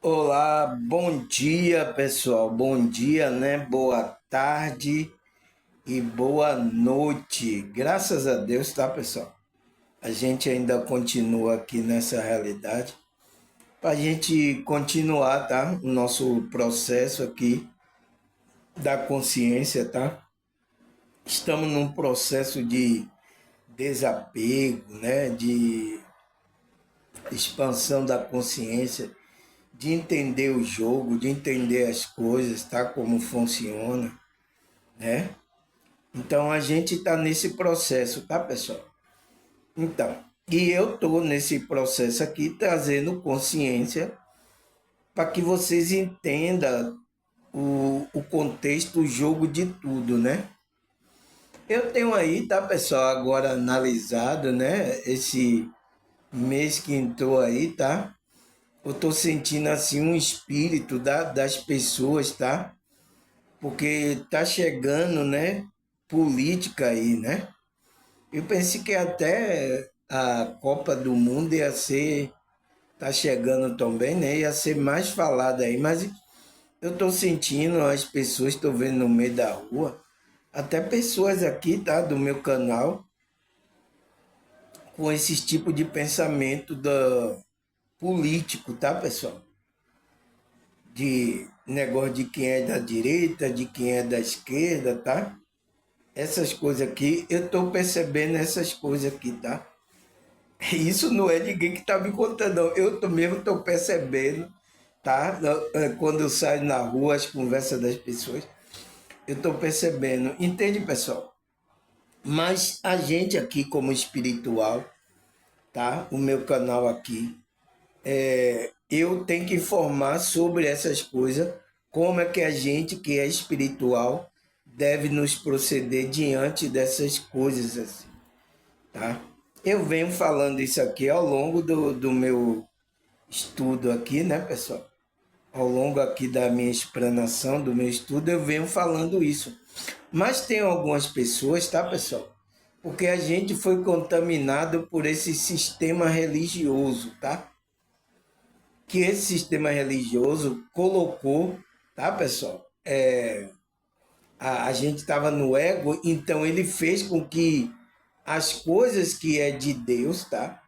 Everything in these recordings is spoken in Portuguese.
Olá, bom dia pessoal, bom dia, né? Boa tarde e boa noite. Graças a Deus, tá pessoal? A gente ainda continua aqui nessa realidade para a gente continuar, tá? O nosso processo aqui da consciência, tá? Estamos num processo de desapego, né? De expansão da consciência, de entender o jogo, de entender as coisas, tá? Como funciona, né? Então a gente está nesse processo, tá, pessoal? Então, e eu estou nesse processo aqui trazendo consciência para que vocês entendam o contexto, o jogo de tudo, né? Eu tenho aí, tá, pessoal, agora analisado, né? Esse mês que entrou aí, tá? Eu tô sentindo assim um espírito das pessoas, tá? Porque tá chegando, né? Política aí, né? Eu pensei que até a Copa do Mundo ia ser, tá chegando também, né? Ia ser mais falada aí, mas eu tô sentindo as pessoas, tô vendo no meio da rua, até pessoas aqui, tá, do meu canal, com esse tipo de pensamento político, tá, pessoal? De negócio de quem é da direita, de quem é da esquerda, tá? Essas coisas aqui, eu tô percebendo essas coisas aqui, tá? Isso não é ninguém que está me contando, não. Mesmo estou percebendo, tá? Quando eu saio na rua, as conversas das pessoas, eu estou percebendo. Entende, pessoal? Mas a gente aqui, como espiritual, tá? O meu canal aqui, eu tenho que informar sobre essas coisas, como é que a gente que é espiritual deve nos proceder diante dessas coisas assim, tá? Eu venho falando isso aqui ao longo do meu estudo aqui, né, pessoal? Ao longo aqui da minha explanação, do meu estudo, eu venho falando isso. Mas tem algumas pessoas, tá, pessoal? Porque a gente foi contaminado por esse sistema religioso, tá? Que esse sistema religioso colocou, tá, pessoal? A gente estava no ego, então ele fez com que as coisas que é de Deus, tá?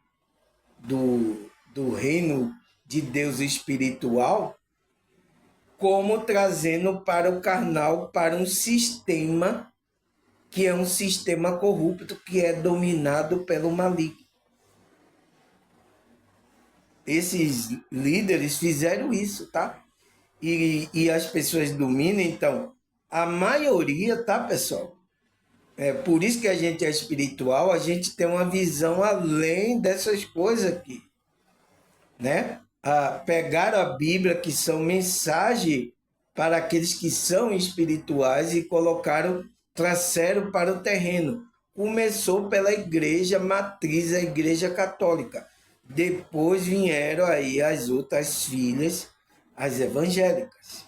Do reino de Deus espiritual, como trazendo para o carnal, para um sistema que é um sistema corrupto, que é dominado pelo maligno. Esses líderes fizeram isso, tá? E as pessoas dominam, então, a maioria, tá, pessoal? É por isso que a gente é espiritual, a gente tem uma visão além dessas coisas aqui, né? Pegaram a Bíblia, que são mensagem para aqueles que são espirituais, e colocaram, trouxeram para o terreno. Começou pela igreja matriz, a igreja católica. Depois vieram aí as outras filhas, as evangélicas,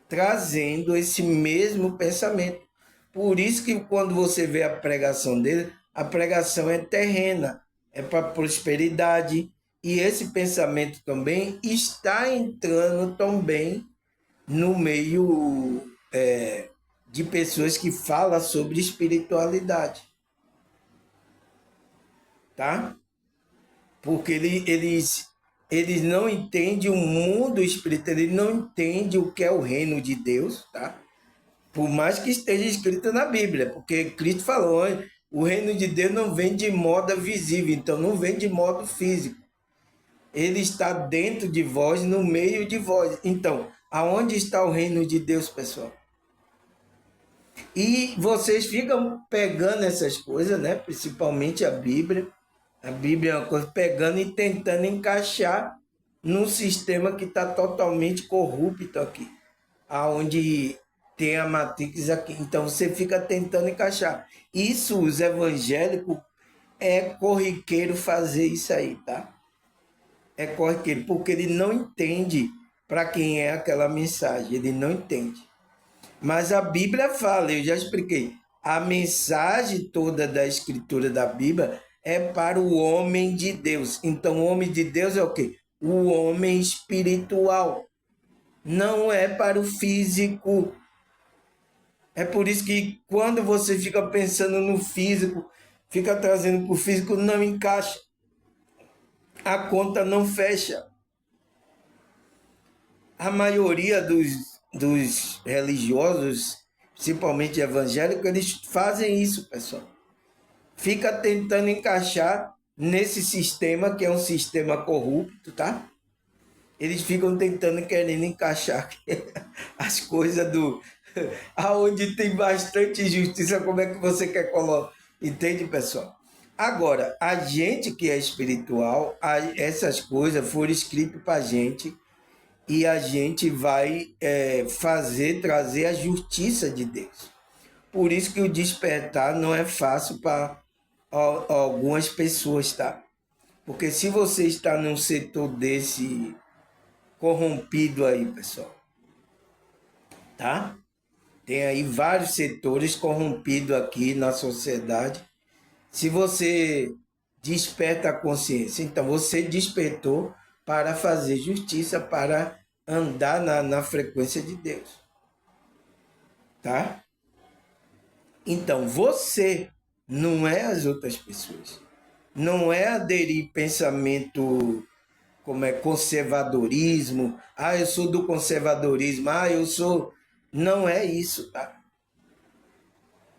trazendo esse mesmo pensamento. Por isso que quando você vê a pregação dele, a pregação é terrena, é para prosperidade. E esse pensamento também está entrando também no meio de pessoas que falam sobre espiritualidade, tá? Porque eles não entendem o mundo espiritual, eles não entendem o que é o reino de Deus, tá? Por mais que esteja escrito na Bíblia, porque Cristo falou, o reino de Deus não vem de modo visível, então não vem de modo físico. Ele está dentro de vós, no meio de vós. Então, aonde está o reino de Deus, pessoal? E vocês ficam pegando essas coisas, né? Principalmente a Bíblia. A Bíblia é uma coisa, pegando e tentando encaixar num sistema que está totalmente corrupto aqui, aonde tem a Matrix aqui. Então você fica tentando encaixar. Isso os evangélicos é corriqueiro fazer isso aí, tá? É corriqueiro, porque ele não entende para quem é aquela mensagem, ele não entende. Mas a Bíblia fala, eu já expliquei, a mensagem toda da escritura da Bíblia é para o homem de Deus. Então o homem de Deus é o quê? o homem espiritual. Não é para o físico. É por isso que quando você fica pensando no físico, fica trazendo para o físico, não encaixa. A conta não fecha. A maioria dos religiosos, principalmente evangélicos, eles fazem isso, pessoal. Fica tentando encaixar nesse sistema, que é um sistema corrupto, tá? Eles ficam tentando, querendo encaixar as coisas do... aonde tem bastante justiça, como é que você quer colocar? Entende, pessoal? Agora, a gente que é espiritual, essas coisas foram escritas para a gente e a gente vai trazer a justiça de Deus. Por isso que o despertar não é fácil para algumas pessoas, tá? Porque se você está num setor desse corrompido aí, pessoal, tá? Tem aí vários setores corrompidos aqui na sociedade. Se você desperta a consciência, então você despertou para fazer justiça, para andar na frequência de Deus, tá? Então você não é as outras pessoas. Não é aderir pensamento como é conservadorismo. Ah, eu sou do conservadorismo. Ah, eu sou... Não é isso, tá?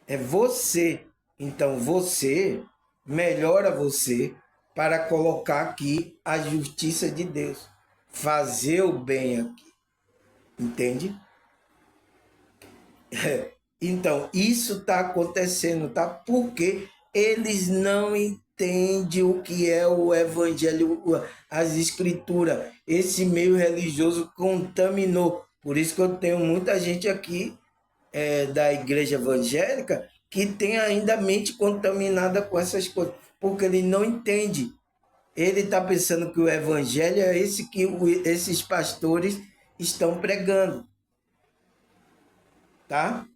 É você. Então você melhora você para colocar aqui a justiça de Deus. Fazer o bem aqui. Entende? Então, isso está acontecendo, tá? Porque eles não entendem o que é o evangelho, as escrituras. Esse meio religioso contaminou. Por isso que eu tenho muita gente aqui da igreja evangélica que tem ainda a mente contaminada com essas coisas, porque ele não entende. Ele está pensando que o evangelho é esse que esses pastores estão pregando, tá?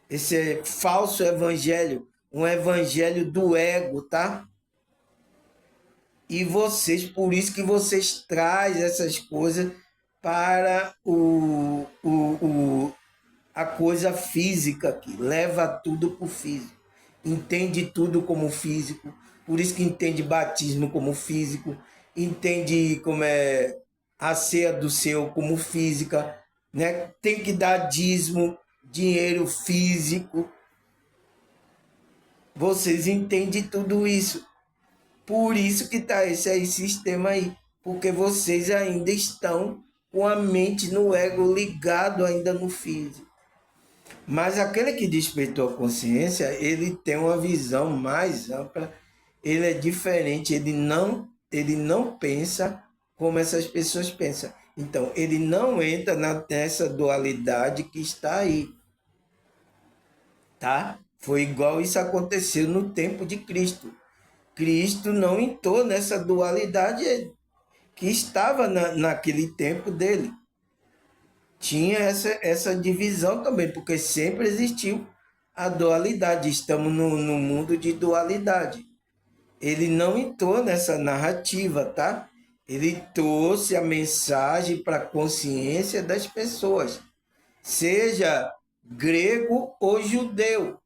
Esse é falso evangelho, um evangelho do ego, tá? E vocês, por isso que vocês trazem essas coisas para a coisa física aqui, leva tudo para o físico, entende tudo como físico, por isso que entende batismo como físico, entende como é a ceia do Senhor como física, né? Tem que dar dízimo, dinheiro físico. Vocês entendem tudo isso. Por isso que está esse aí, sistema aí. Porque vocês ainda estão com a mente no ego ligado ainda no físico. Mas aquele que despertou a consciência, ele tem uma visão mais ampla, ele é diferente, ele não pensa como essas pessoas pensam. Então, ele não entra nessa dualidade que está aí. Tá? Foi igual isso aconteceu no tempo de Cristo. Cristo não entrou nessa dualidade que estava naquele tempo dele. Tinha essa divisão também, porque sempre existiu a dualidade. Estamos no mundo de dualidade. Ele não entrou nessa narrativa, tá? Ele trouxe a mensagem para a consciência das pessoas, seja grego ou judeu.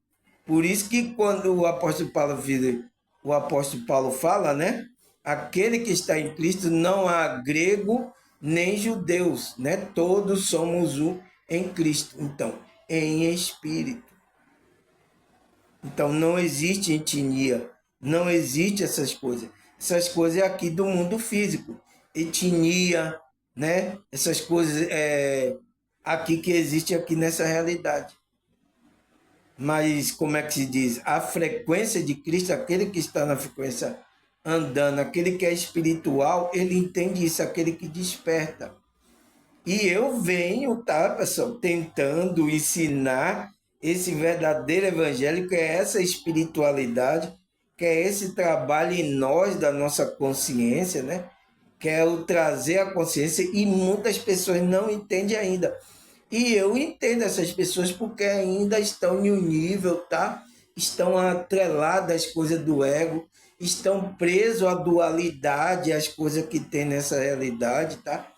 Por isso que quando o apóstolo Paulo fala, né? Aquele que está em Cristo não há grego nem judeus, né? Todos somos um em Cristo. Então, em espírito. Então, não existe etnia, não existe essas coisas. Essas coisas é aqui do mundo físico. Etnia, né? Essas coisas aqui que existe aqui nessa realidade. Mas, como é que se diz? A frequência de Cristo, aquele que está na frequência andando, aquele que é espiritual, ele entende isso, aquele que desperta. E eu venho, tá, pessoal, tentando ensinar esse verdadeiro evangelho, que é essa espiritualidade, que é esse trabalho em nós, da nossa consciência, né? Que é o trazer a consciência, e muitas pessoas não entendem ainda. E eu entendo essas pessoas porque ainda estão em um nível, tá? Estão atreladas às coisas do ego, estão presos à dualidade, às coisas que tem nessa realidade, tá?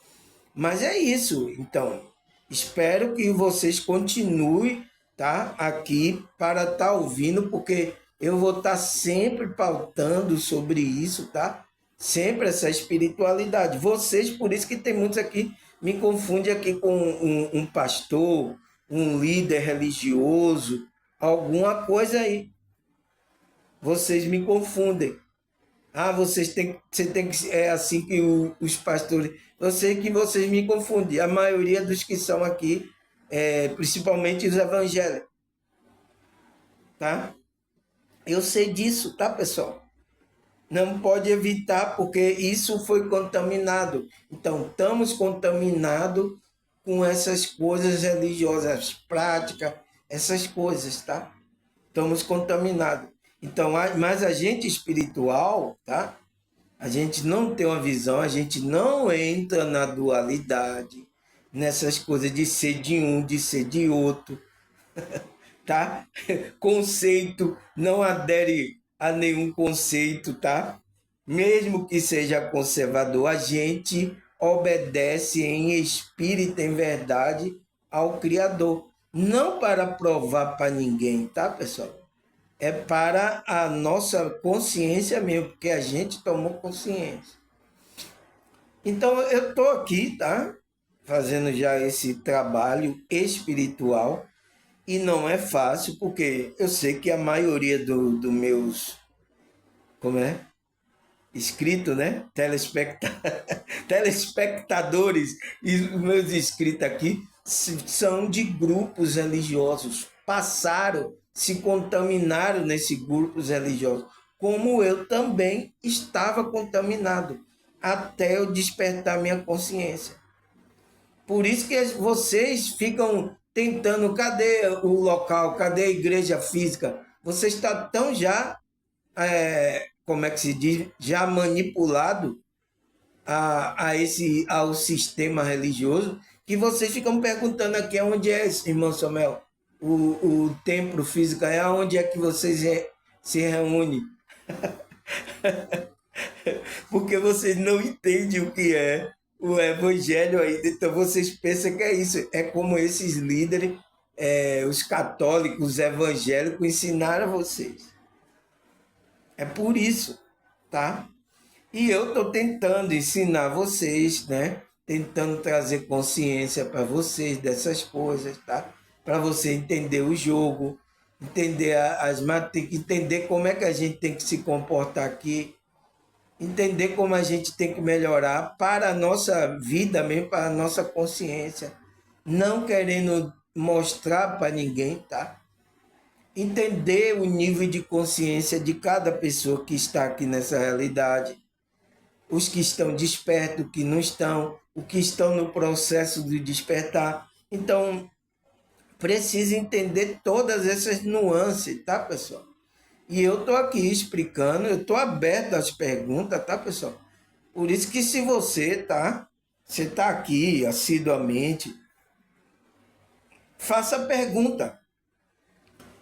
Mas é isso. Então, espero que vocês continuem, tá? Aqui para estar ouvindo, porque eu vou estar sempre pautando sobre isso, tá? Sempre essa espiritualidade. Vocês, por isso que tem muitos aqui, me confundem aqui com um pastor, um líder religioso, alguma coisa aí. Vocês me confundem. Ah, você tem que, é assim que os pastores, eu sei que vocês me confundem, a maioria dos que são aqui, principalmente os evangélicos, tá? Eu sei disso, tá, pessoal? Não pode evitar, porque isso foi contaminado. Então, estamos contaminados com essas coisas religiosas, práticas, essas coisas, tá? Estamos contaminados. Então, mas a gente espiritual, tá? A gente não tem uma visão, a gente não entra na dualidade, nessas coisas de ser de um, de ser de outro, tá? Conceito, não adere a nenhum conceito, tá? Mesmo que seja conservador, a gente obedece em espírito, em verdade, ao Criador. Não para provar para ninguém, tá, pessoal? É para a nossa consciência mesmo, porque a gente tomou consciência. Então eu estou aqui, tá? Fazendo já esse trabalho espiritual e não é fácil, porque eu sei que a maioria dos meus, como é? Inscritos, né? Telespectadores e os meus inscritos aqui são de grupos religiosos, passaram, se contaminaram nesses grupos religiosos, como eu também estava contaminado, até eu despertar minha consciência. Por isso que vocês ficam tentando, cadê o local, cadê a igreja física? Você está tão já, como é que se diz, já manipulado ao sistema religioso, que vocês ficam perguntando aqui onde é, irmão Samuel, o templo físico, é onde é que vocês se reúnem. Porque vocês não entendem o que é o evangelho ainda, então vocês pensam que é isso, é como esses líderes, os católicos, os evangélicos ensinaram a vocês. É por isso, tá? E eu estou tentando ensinar vocês, né? Tentando trazer consciência para vocês dessas coisas, tá? Para você entender o jogo, entender entender como é que a gente tem que se comportar aqui, entender como a gente tem que melhorar para a nossa vida mesmo, para a nossa consciência. Não querendo mostrar para ninguém, tá? Entender o nível de consciência de cada pessoa que está aqui nessa realidade, os que estão despertos, que não estão, os que estão no processo de despertar. Então, precisa entender todas essas nuances, tá, pessoal? E eu estou aqui explicando, eu estou aberto às perguntas, tá, pessoal? Por isso que se você tá aqui assiduamente, faça pergunta.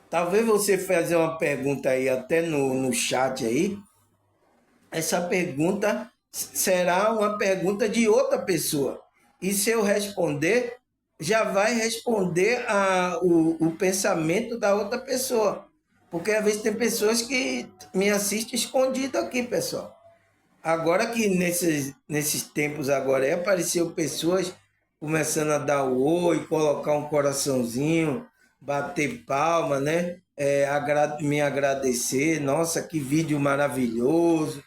Talvez você fazer uma pergunta aí até no chat aí, essa pergunta será uma pergunta de outra pessoa. E se eu responder, já vai responder o pensamento da outra pessoa. Porque às vezes tem pessoas que me assistem escondido aqui, pessoal. Agora que nesses tempos agora apareceu pessoas começando a dar o oi, colocar um coraçãozinho, bater palma, né? Me agradecer, nossa, que vídeo maravilhoso,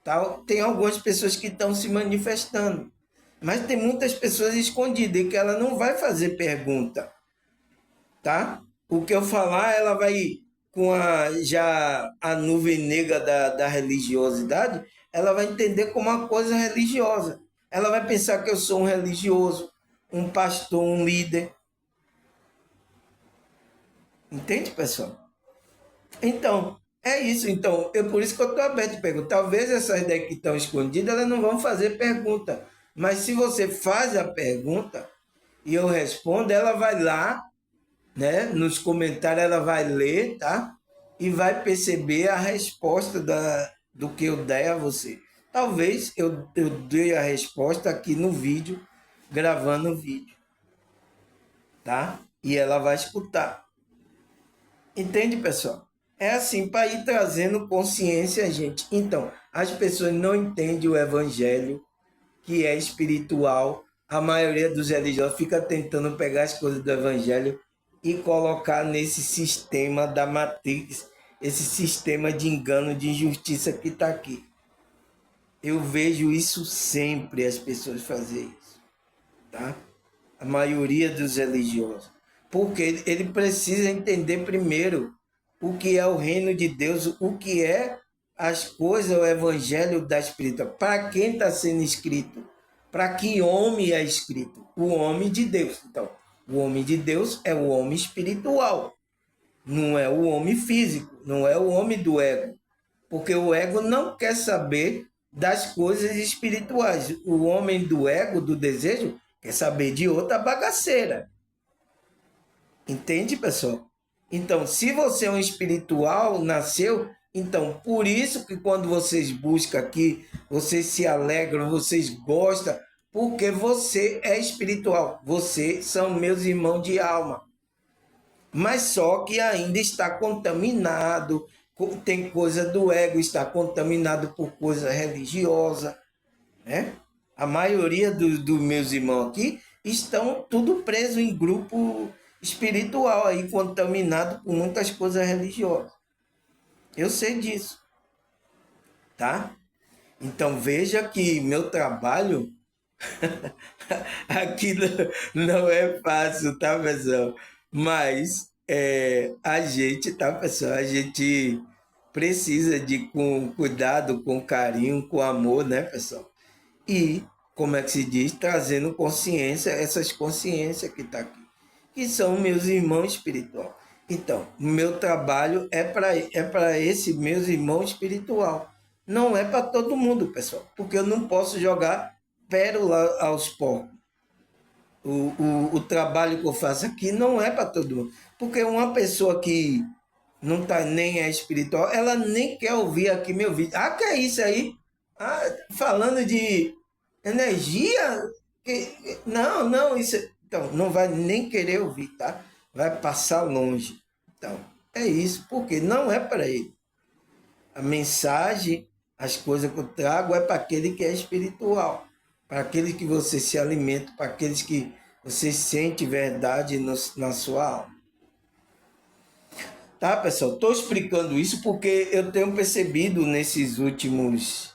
tal. Tem algumas pessoas que estão se manifestando, mas tem muitas pessoas escondidas e que ela não vai fazer pergunta, tá? O que eu falar, ela vai com já a nuvem negra da religiosidade, ela vai entender como uma coisa religiosa. Ela vai pensar que eu sou um religioso, um pastor, um líder. Entende, pessoal? Então, é isso. Então, por isso que eu estou aberto de pergunta. Talvez essas ideias que estão escondidas, elas não vão fazer pergunta. Mas se você faz a pergunta e eu respondo, ela vai lá, né? Nos comentários ela vai ler, tá? E vai perceber a resposta do que eu der a você. Talvez eu dê a resposta aqui no vídeo, gravando o vídeo, tá? E ela vai escutar. Entende, pessoal? É assim, para ir trazendo consciência, gente. Então, as pessoas não entendem o evangelho, que é espiritual. A maioria dos religiosos fica tentando pegar as coisas do evangelho e colocar nesse sistema da Matrix, esse sistema de engano, de injustiça que está aqui. Eu vejo isso sempre, as pessoas fazerem isso, tá? A maioria dos religiosos. Porque ele precisa entender primeiro o que é o reino de Deus, o que é as coisas, o evangelho da espírita. Para quem está sendo escrito? Para que homem é escrito? O homem de Deus. Então, o homem de Deus é o homem espiritual, não é o homem físico, não é o homem do ego. Porque o ego não quer saber das coisas espirituais. O homem do ego, do desejo, quer saber de outra bagaceira. Entende, pessoal? Então, se você é um espiritual, nasceu, então, por isso que quando vocês buscam aqui, vocês se alegram, vocês gostam, porque você é espiritual. Vocês são meus irmãos de alma. Mas só que ainda está contaminado, tem coisa do ego, está contaminado por coisa religiosa, né? A maioria dos meus irmãos aqui estão tudo preso em grupo espiritual aí, contaminado por muitas coisas religiosas. Eu sei disso, tá? Então veja que meu trabalho aqui não é fácil, tá, pessoal? Mas a gente, tá, pessoal? A gente precisa de com cuidado, com carinho, com amor, né, pessoal? E, como é que se diz, trazendo consciência, essas consciências que está aqui, que são meus irmãos espirituais. Então, meu trabalho é para esse meus irmãos espiritual. Não é para todo mundo, pessoal, porque eu não posso jogar pérola aos porcos. O trabalho que eu faço aqui não é para todo mundo. Porque uma pessoa que não tá nem é espiritual, ela nem quer ouvir aqui meu vídeo. Ah, que é isso aí? Ah, falando de energia? Não, não, isso. Então, não vai nem querer ouvir, tá? Vai passar longe. Então, é isso, porque não é para ele. A mensagem, as coisas que eu trago é para aquele que é espiritual, para aquele que você se alimenta, para aqueles que você sente verdade na sua alma. Tá, pessoal? Estou explicando isso porque eu tenho percebido nesses últimos,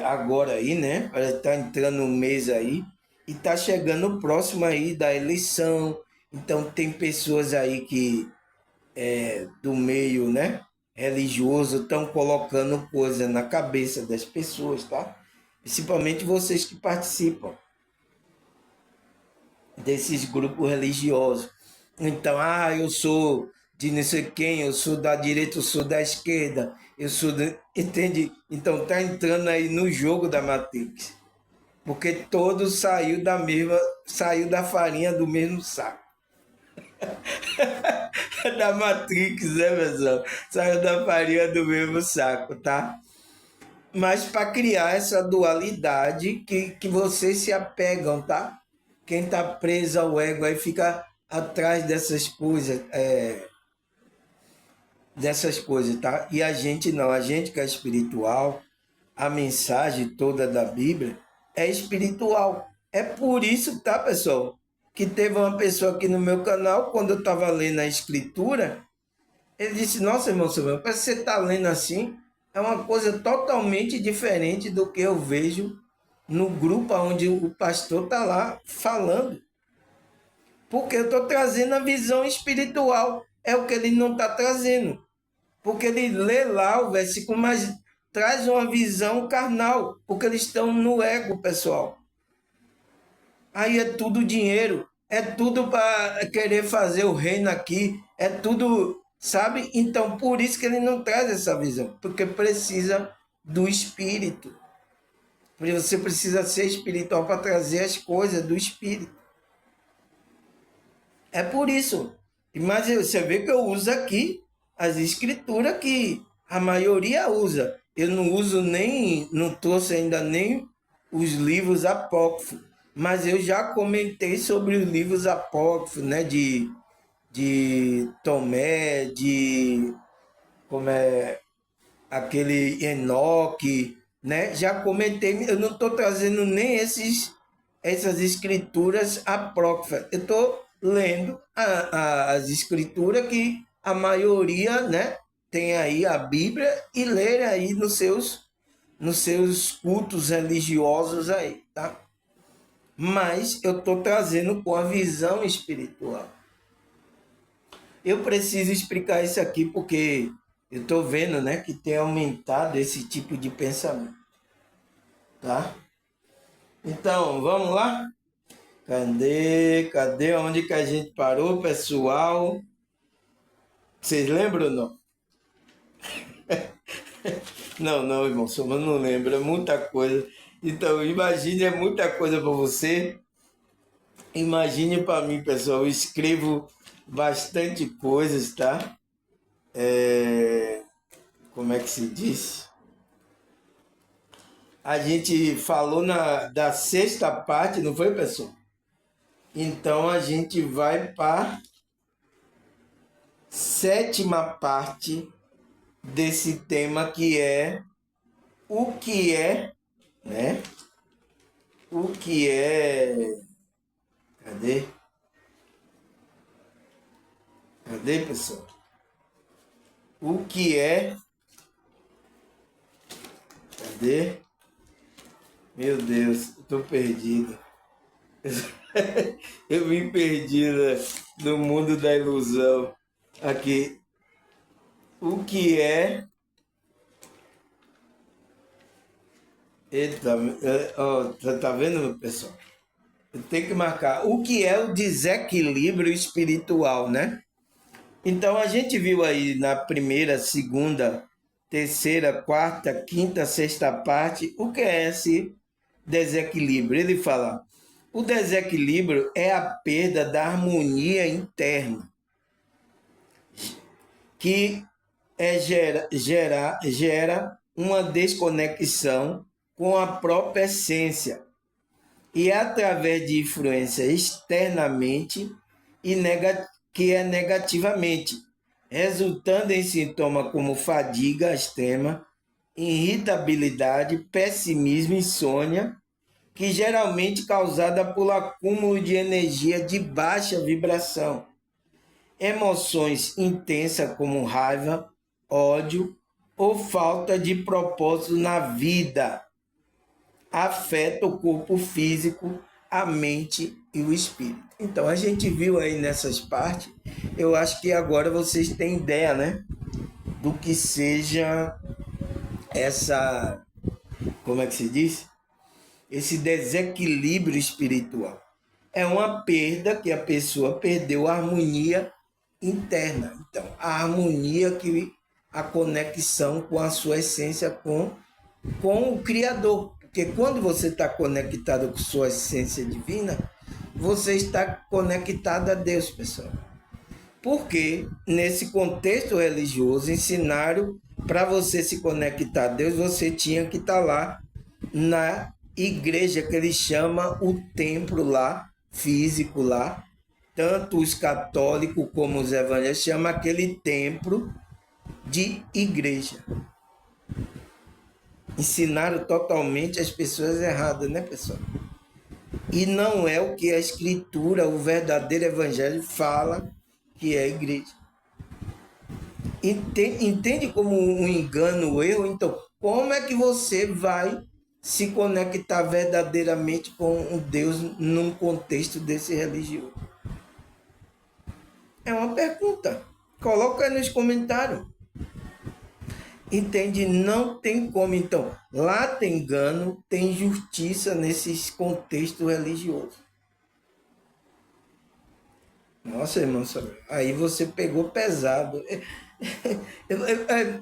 agora aí, né? Parece que tá entrando um mês aí e tá chegando o próximo aí da eleição. Então tem pessoas aí que do meio, né, religioso estão colocando coisa na cabeça das pessoas, tá? Principalmente vocês que participam desses grupos religiosos. Então, eu sou de não sei quem, eu sou da direita, eu sou da esquerda, eu sou de... Entende? Então tá entrando aí no jogo da Matrix. Porque todos saiu da farinha do mesmo saco. Da Matrix, né, pessoal? Saiu da farinha do mesmo saco, tá? Mas para criar essa dualidade que vocês se apegam, tá? Quem tá preso ao ego aí fica atrás dessas coisas, tá? E a gente não, a gente que é espiritual, a mensagem toda da Bíblia é espiritual. É por isso, tá, pessoal? Que teve uma pessoa aqui no meu canal, quando eu estava lendo a escritura, ele disse, nossa, irmão Samuel, parece que você está lendo assim, é uma coisa totalmente diferente do que eu vejo no grupo onde o pastor está lá falando. Porque eu estou trazendo a visão espiritual, é o que ele não está trazendo. Porque ele lê lá o versículo, mas traz uma visão carnal, porque eles estão no ego, pessoal. Aí é tudo dinheiro, é tudo para querer fazer o reino aqui, é tudo, sabe? Então, por isso que ele não traz essa visão, porque precisa do espírito. Porque você precisa ser espiritual para trazer as coisas do espírito. É por isso. Mas você vê que eu uso aqui as escrituras que a maioria usa. eu não uso nem, não trouxe ainda nem os livros apócrifos, mas eu já comentei sobre os livros apócrifos, né, de Tomé, de como é aquele Enoque, né? Já comentei, eu não estou trazendo nem essas escrituras apócrifas, eu estou lendo as escrituras que a maioria, né, tem aí a Bíblia e ler aí nos seus cultos religiosos aí, tá? Mas eu estou trazendo com a visão espiritual. Eu preciso explicar isso aqui porque eu estou vendo, né, que tem aumentado esse tipo de pensamento, tá? Então, vamos lá? Cadê onde que a gente parou, pessoal? Vocês lembram ou não? Não, irmão, só não lembro, é muita coisa. Então, imagine, é muita coisa para você. Imagine para mim, pessoal, eu escrevo bastante coisas, tá? Como é que se diz? A gente falou da sexta parte, não foi, pessoal? Então a gente vai para a sétima parte desse tema que é o que é, né? O que é. Cadê? Cadê, pessoal? O que é. Cadê? Meu Deus, estou perdido. Eu me perdi no mundo da ilusão. Aqui. O que é. Eita, ó, tá vendo, pessoal? Tem que marcar. O que é o desequilíbrio espiritual, né? Então a gente viu aí na primeira, segunda, terceira, quarta, quinta, sexta parte, o que é esse desequilíbrio? Ele fala: o desequilíbrio é a perda da harmonia interna, que gera uma desconexão com a própria essência e através de influência externamente e que é negativamente, resultando em sintomas como fadiga extrema, irritabilidade, pessimismo, insônia, que geralmente causada por acúmulo de energia de baixa vibração, emoções intensas como raiva, ódio ou falta de propósito na vida, afeta o corpo físico, a mente e o espírito. Então a gente viu aí nessas partes, eu acho que agora vocês têm ideia, né, do que seja essa, como é que se diz? Esse desequilíbrio espiritual. É uma perda que a pessoa perdeu a harmonia interna. Então, a harmonia que a conexão com a sua essência com o Criador. Porque quando você está conectado com sua essência divina, você está conectado a Deus, pessoal. Porque nesse contexto religioso, ensinaram para você se conectar a Deus, você tinha que estar lá na igreja que ele chama o templo lá, físico lá. Tanto os católicos como os evangélicos chamam aquele templo de igreja. Ensinaram totalmente as pessoas erradas, né, pessoal? E não é o que a Escritura, o verdadeiro Evangelho, fala que é a igreja. Entende como um engano, um erro? Então, como é que você vai se conectar verdadeiramente com Deus num contexto desse religioso? É uma pergunta. Coloca aí nos comentários. Entende? Não tem como. Então, lá tem engano, tem justiça nesses contextos religiosos. Nossa, irmão, aí você pegou pesado.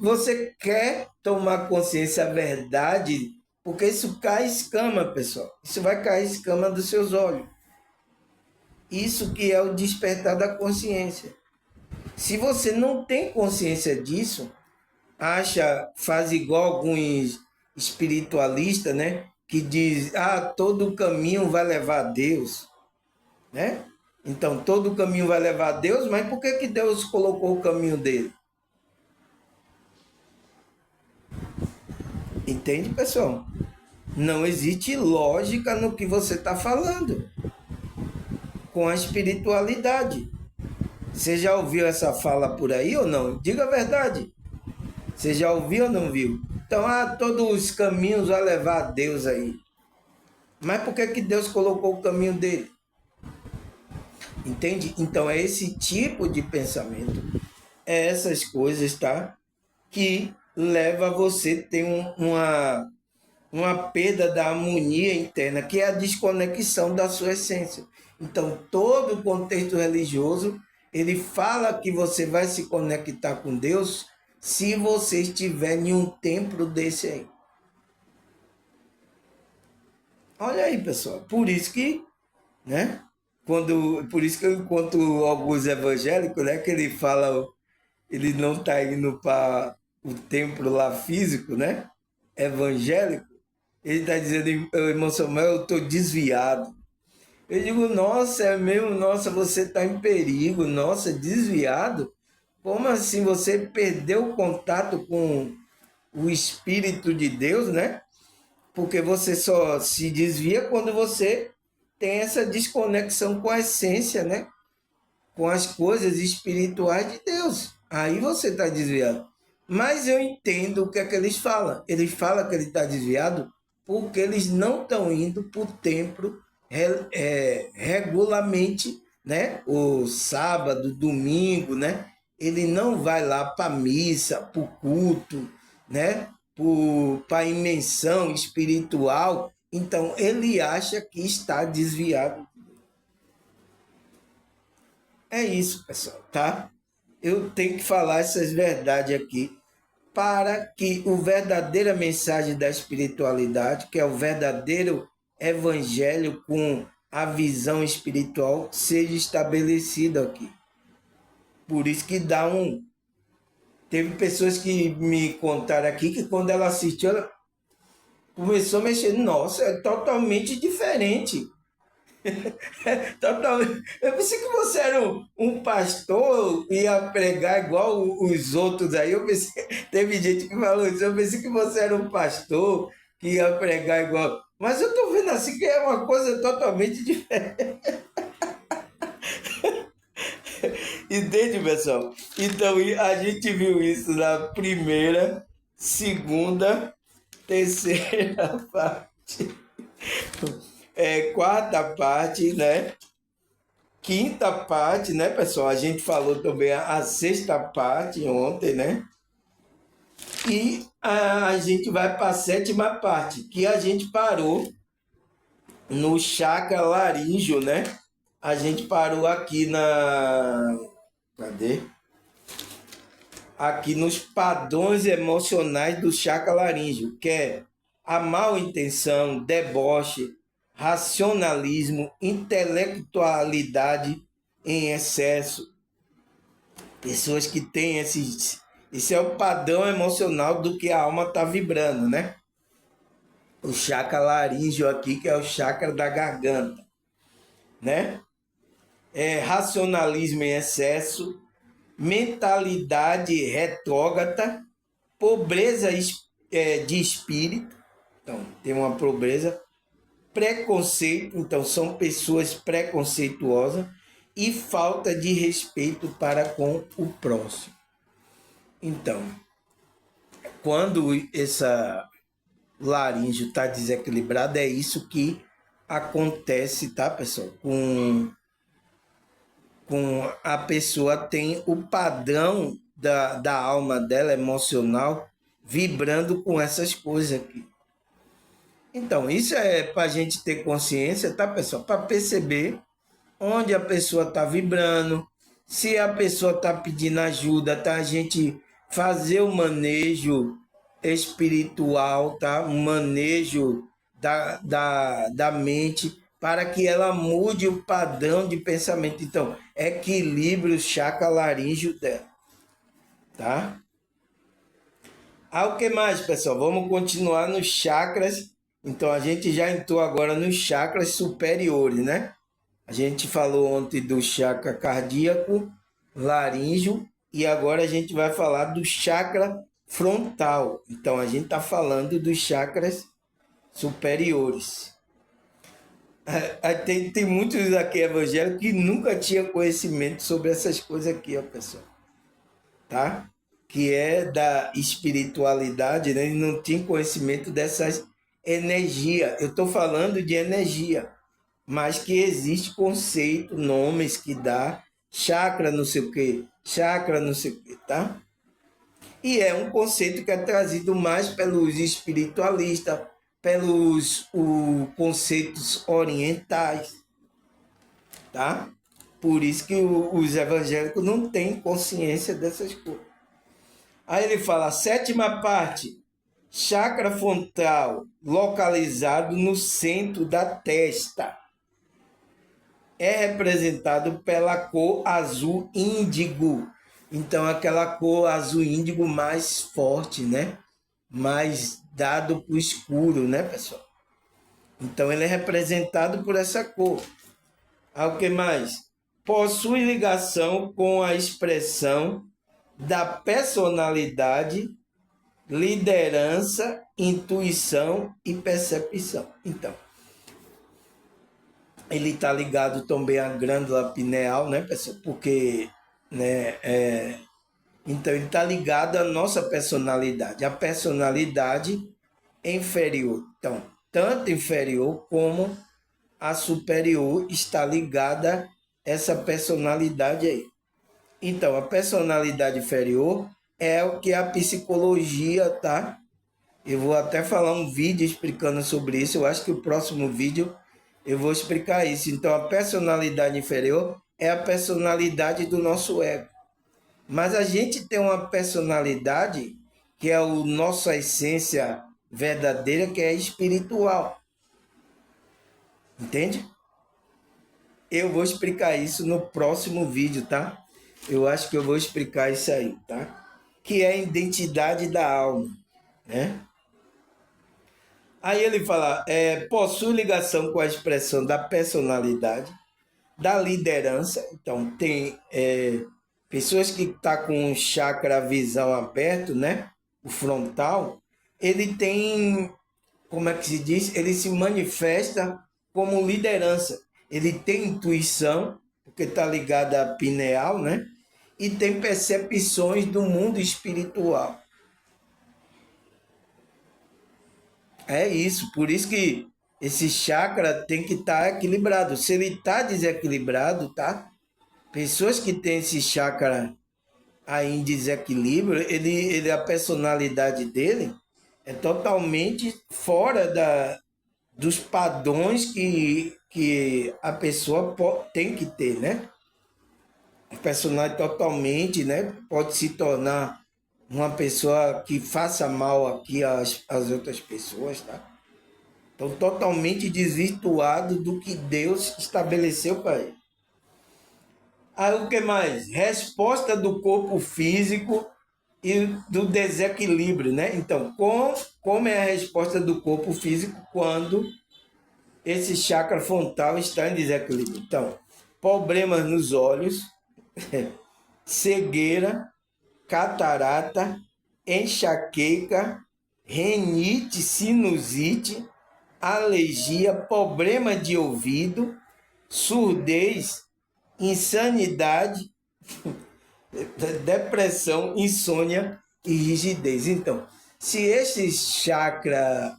Você quer tomar consciência da verdade, porque isso cai escama, pessoal. Isso vai cair escama dos seus olhos. Isso que é o despertar da consciência. Se você não tem consciência disso, faz igual alguns espiritualistas, né? Que diz, todo caminho vai levar a Deus, né? Então, todo caminho vai levar a Deus, mas por que Deus colocou o caminho dele? Entende, pessoal? Não existe lógica no que você está falando com a espiritualidade. Você já ouviu essa fala por aí ou não? Diga a verdade. Você já ouviu ou não viu? Então, todos os caminhos vão levar a Deus aí. Mas por que Deus colocou o caminho dele? Entende? Então, é esse tipo de pensamento, é essas coisas, tá? Que leva você a ter uma perda da harmonia interna, que é a desconexão da sua essência. Então, todo o contexto religioso, ele fala que você vai se conectar com Deus se você estiver em um templo desse aí. Olha aí, pessoal. Por isso que, né? Por isso que eu encontro alguns evangélicos, né? Que ele fala, ele não está indo para o templo lá físico, né? Evangélico. Ele está dizendo, irmão Samuel, eu estou desviado. Eu digo, nossa, é mesmo? Nossa, você está em perigo. Nossa, desviado? Como assim? Você perdeu o contato com o Espírito de Deus, né? Porque você só se desvia quando você tem essa desconexão com a essência, né? Com as coisas espirituais de Deus. Aí você está desviado. Mas eu entendo o que é que eles falam. Eles falam que ele está desviado porque eles não estão indo para o templo regularmente, né? O sábado, domingo, né? Ele não vai lá para a missa, para o culto, né? Para a imensão espiritual. Então, ele acha que está desviado. É isso, pessoal, tá? Eu tenho que falar essas verdades aqui para que a verdadeira mensagem da espiritualidade, que é o verdadeiro evangelho com a visão espiritual, seja estabelecido aqui. Por isso que dá um... Teve pessoas que me contaram aqui que quando ela assistiu, ela começou a mexer. Nossa, é totalmente diferente. Totalmente. Eu pensei que você era um pastor, ia pregar igual os outros aí. Eu pensei, teve gente que falou isso. Eu pensei que você era um pastor que ia pregar igual. Mas eu tô vendo assim que é uma coisa totalmente diferente. Entende, pessoal? Então a gente viu isso na primeira, segunda, terceira parte, quarta parte, né? Quinta parte, né, pessoal? A gente falou também a sexta parte ontem, né? E a gente vai para a sétima parte, que a gente parou no chakra laríngeo, né? A gente parou aqui na... Cadê? Aqui nos padrões emocionais do chakra laríngeo, que é a mal intenção, deboche, racionalismo, intelectualidade em excesso. Pessoas que têm esses... Esse é o padrão emocional do que a alma está vibrando, né? O chakra laríngeo aqui, que é o chakra da garganta, né? Racionalismo em excesso, mentalidade retrógrada, pobreza de espírito, então tem uma pobreza, preconceito, então são pessoas preconceituosas, e falta de respeito para com o próximo. Então, quando essa laringe está desequilibrada, é isso que acontece, tá, pessoal? Com a pessoa tem o padrão da alma dela, emocional, vibrando com essas coisas aqui. Então, isso é para a gente ter consciência, tá, pessoal? Para perceber onde a pessoa está vibrando, se a pessoa está pedindo ajuda, tá? A gente fazer o manejo espiritual, tá? O manejo da mente para que ela mude o padrão de pensamento. Então, equilibre o chakra laríngeo dela, tá? O que mais, pessoal? Vamos continuar nos chakras. Então, a gente já entrou agora nos chakras superiores, né? A gente falou ontem do chakra cardíaco, laríngeo, e agora a gente vai falar do chakra frontal. Então, a gente está falando dos chakras superiores. Tem muitos aqui evangélicos que nunca tinham conhecimento sobre essas coisas aqui, ó, pessoal. Tá? Que é da espiritualidade, né? Ele não tinha conhecimento dessas energias. Eu estou falando de energia, mas que existe conceito, nomes que dá, chakra não sei o quê, chakra não sei o quê, tá? E é um conceito que é trazido mais pelos espiritualistas, pelos conceitos orientais, tá? Por isso que os evangélicos não têm consciência dessas coisas. Aí ele fala, a sétima parte, chakra frontal, localizado no centro da testa. É representado pela cor azul índigo. Então, aquela cor azul índigo mais forte, né? Mais dado para o escuro, né, pessoal? Então, ele é representado por essa cor. O que mais? Possui ligação com a expressão da personalidade, liderança, intuição e percepção. Então, ele está ligado também à glândula pineal, né, pessoal? Porque, né, então ele está ligado à nossa personalidade, a personalidade inferior. Então, tanto inferior como a superior está ligada a essa personalidade aí. Então, a personalidade inferior é o que a psicologia, tá? Eu vou até falar um vídeo explicando sobre isso. Eu acho que o próximo vídeo eu vou explicar isso. Então, a personalidade inferior é a personalidade do nosso ego. Mas a gente tem uma personalidade que é a nossa essência verdadeira, que é espiritual. Entende? Eu vou explicar isso no próximo vídeo, tá? Eu acho que eu vou explicar isso aí, tá? Que é a identidade da alma, né? Aí ele fala, possui ligação com a expressão da personalidade, da liderança. Então, tem pessoas que estão com o chakra visão aberto, né? O frontal, ele tem, como é que se diz? Ele se manifesta como liderança. Ele tem intuição, porque está ligado à pineal, né? E tem percepções do mundo espiritual. É isso, por isso que esse chakra tem que estar equilibrado. Se ele está desequilibrado, tá? Pessoas que têm esse chakra aí em desequilíbrio, a personalidade dele é totalmente fora dos padrões que a pessoa tem que ter, né? A personalidade totalmente, né? Pode se tornar uma pessoa que faça mal aqui às outras pessoas, tá? Então, totalmente desvirtuado do que Deus estabeleceu para ele. Aí, o que mais? Resposta do corpo físico e do desequilíbrio, né? Então, como é a resposta do corpo físico quando esse chakra frontal está em desequilíbrio? Então, problemas nos olhos, cegueira, catarata, enxaqueca, renite, sinusite, alergia, problema de ouvido, surdez, insanidade, depressão, insônia e rigidez. Então, se esse chakra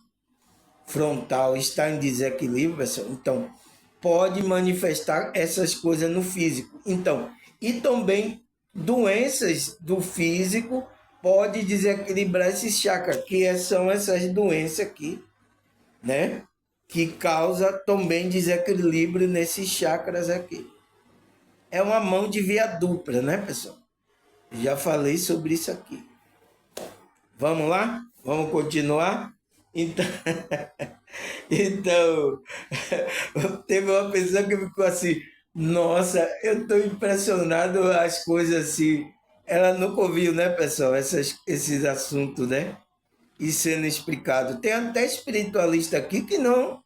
frontal está em desequilíbrio, pessoal, então pode manifestar essas coisas no físico. Então, e também doenças do físico pode desequilibrar esse chakra, que são essas doenças aqui, né? Que causa também desequilíbrio nesses chakras aqui. É uma mão de via dupla, né, pessoal? Já falei sobre isso aqui. Vamos lá? Vamos continuar? Então, então teve uma pessoa que ficou assim, nossa, eu estou impressionado as coisas assim. Ela nunca ouviu, né, pessoal, esses assuntos, né? e sendo explicado. Tem até espiritualista aqui que não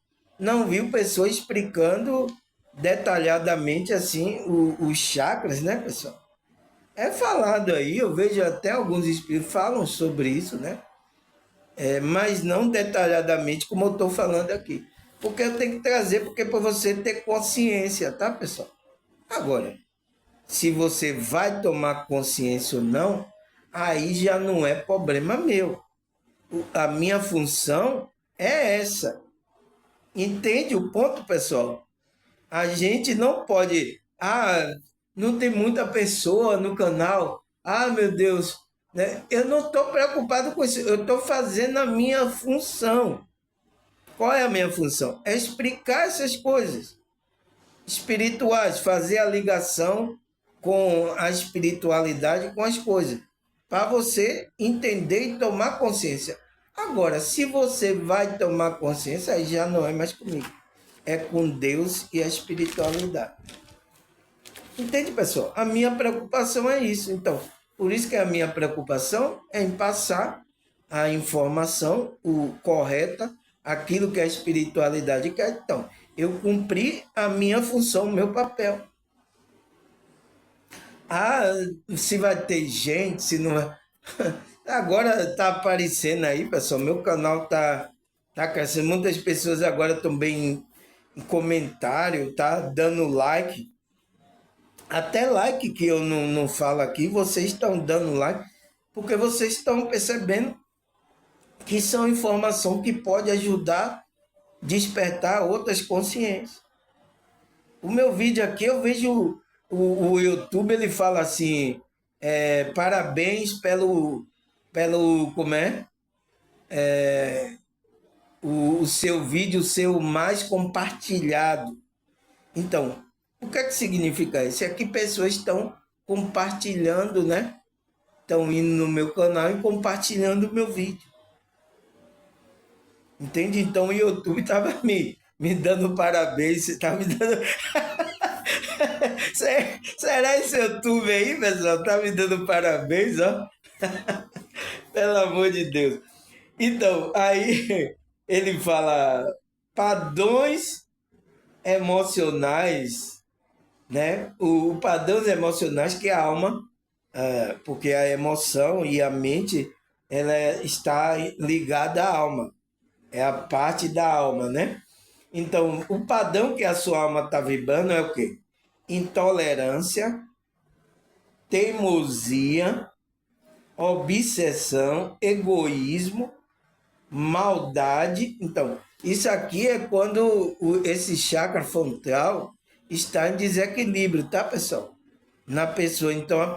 viu pessoa explicando detalhadamente assim os chakras, né, pessoal? É falado aí, eu vejo até alguns espíritos falam sobre isso, né? Mas não detalhadamente como eu estou falando aqui. Porque eu tenho que trazer, porque para você ter consciência, tá, pessoal? Agora, se você vai tomar consciência ou não, aí já não é problema meu. A minha função é essa. Entende o ponto, pessoal? A gente não pode. Não tem muita pessoa no canal. Meu Deus. Né? Eu não estou preocupado com isso. Eu estou fazendo a minha função. Qual é a minha função? É explicar essas coisas espirituais, fazer a ligação com a espiritualidade, com as coisas, para você entender e tomar consciência. Agora, se você vai tomar consciência, aí já não é mais comigo, é com Deus e a espiritualidade. Entende, pessoal? A minha preocupação é isso. Então, por isso que a minha preocupação é em passar a informação correta, aquilo que a espiritualidade quer. Então, eu cumpri a minha função, o meu papel. Se vai ter gente, se não vai. Agora está aparecendo aí, pessoal. Meu canal tá crescendo. Muitas pessoas agora estão bem em comentário, tá dando like. Até like que eu não falo aqui, vocês estão dando like, porque vocês estão percebendo que são informação que pode ajudar a despertar outras consciências. O meu vídeo aqui, eu vejo o YouTube, ele fala assim, parabéns como o seu vídeo ser o mais compartilhado. Então, o que é que significa isso? É que pessoas estão compartilhando, né? Estão indo no meu canal e compartilhando o meu vídeo. Entende? Então o YouTube estava me dando parabéns, você está me dando. Será esse YouTube aí, pessoal? Tá me dando parabéns, ó? Pelo amor de Deus. Então, aí ele fala padrões emocionais, né? O padrões emocionais que a alma, porque a emoção e a mente, ela está ligada à alma. É a parte da alma, né? Então, o padrão que a sua alma está vibrando é o quê? Intolerância, teimosia, obsessão, egoísmo, maldade. Então, isso aqui é quando esse chakra frontal está em desequilíbrio, tá, pessoal? Na pessoa. Então, a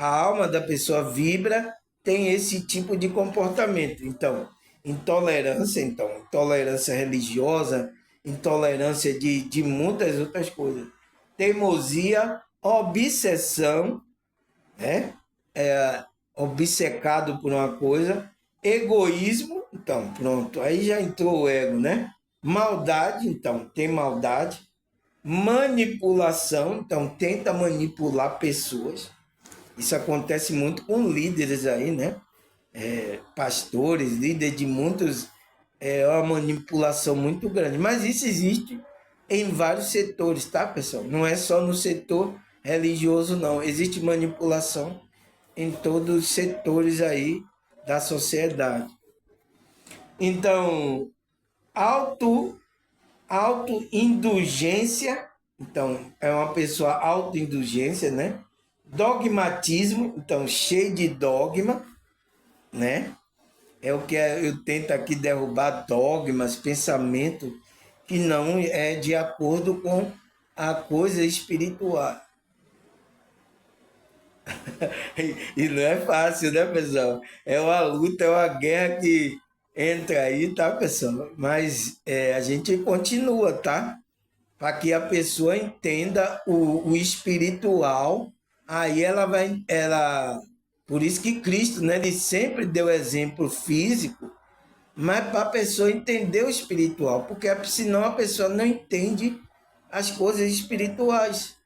alma da pessoa vibra, tem esse tipo de comportamento. Então, intolerância religiosa, intolerância de muitas outras coisas. Teimosia, obsessão, né? Obcecado por uma coisa, egoísmo, então pronto, aí já entrou o ego, né? Maldade, então tem maldade, manipulação, então tenta manipular pessoas. Isso acontece muito com líderes aí, né? Pastores, líderes de muitos, é uma manipulação muito grande. Mas isso existe em vários setores, tá, pessoal? Não é só no setor religioso, não. Existe manipulação em todos os setores aí da sociedade. Então, autoindulgência, então é uma pessoa autoindulgência, né? Dogmatismo, então cheio de dogma, né? É o que eu tento aqui derrubar dogmas, pensamento que não é de acordo com a coisa espiritual. E não é fácil, né, pessoal? É uma luta, é uma guerra que entra aí, tá, pessoal? Mas a gente continua, tá? Para que a pessoa entenda o espiritual, aí por isso que Cristo, né, ele sempre deu exemplo físico, mas para a pessoa entender o espiritual, porque senão a pessoa não entende as coisas espirituais.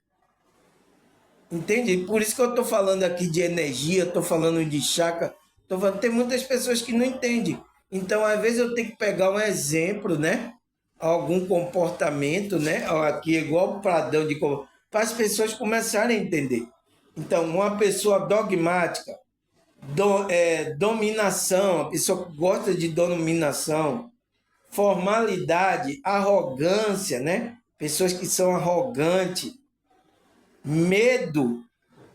Entende? Por isso que eu estou falando aqui de energia, estou falando de chakra, Tô falando, tem muitas pessoas que não entendem. Então, às vezes, eu tenho que pegar um exemplo, né? Algum comportamento, né? Aqui, igual o Pradão, para as pessoas começarem a entender. Então, uma pessoa dogmática, dominação, a pessoa que gosta de dominação, formalidade, arrogância, né? Pessoas que são arrogantes, medo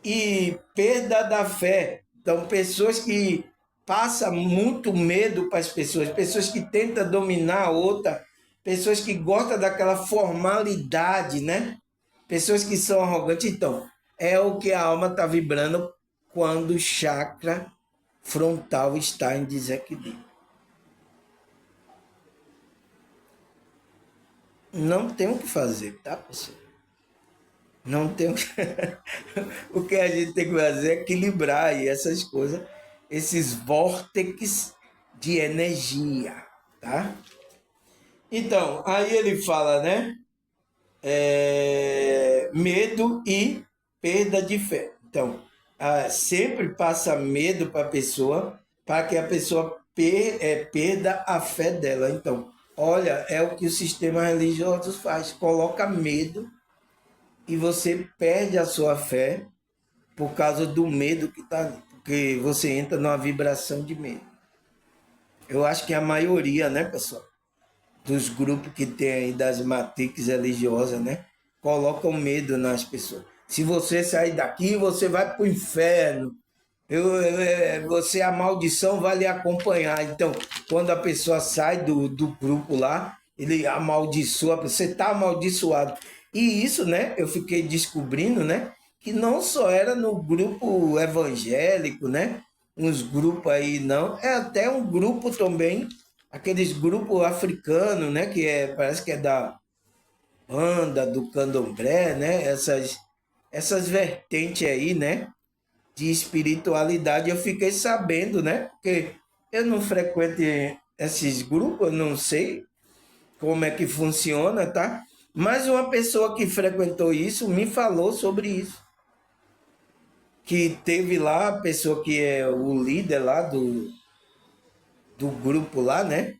e perda da fé. Então, pessoas que passam muito medo para as pessoas, pessoas que tentam dominar a outra, pessoas que gostam daquela formalidade, né? Pessoas que são arrogantes. Então, é o que a alma está vibrando quando o chakra frontal está em desequilíbrio. Não tem o que fazer, tá, pessoal? Não tem o que... o que a gente tem que fazer é equilibrar aí essas coisas, esses vórtices de energia, tá? Então, aí ele fala, né? Medo e perda de fé. Então, sempre passa medo para a pessoa, para que a pessoa perda a fé dela. Então, olha, é o que o sistema religioso faz, coloca medo e você perde a sua fé por causa do medo que está ali, porque você entra numa vibração de medo. Eu acho que a maioria, né, pessoal, dos grupos que tem aí das matrix religiosas, né, colocam medo nas pessoas. Se você sair daqui, você vai para o inferno. Você, a maldição vai lhe acompanhar. Então, quando a pessoa sai do grupo lá, ele amaldiçoa, você está amaldiçoado. E isso, né, eu fiquei descobrindo, né, que não só era no grupo evangélico, né, uns grupos aí, não, é até um grupo também, aqueles grupos africanos, né, parece que é da banda, do candomblé, né, essas vertentes aí, né, de espiritualidade, eu fiquei sabendo, né? Porque eu não frequento esses grupos, eu não sei como é que funciona, tá? Mas uma pessoa que frequentou isso me falou sobre isso. Que teve lá a pessoa que é o líder lá do grupo lá, né?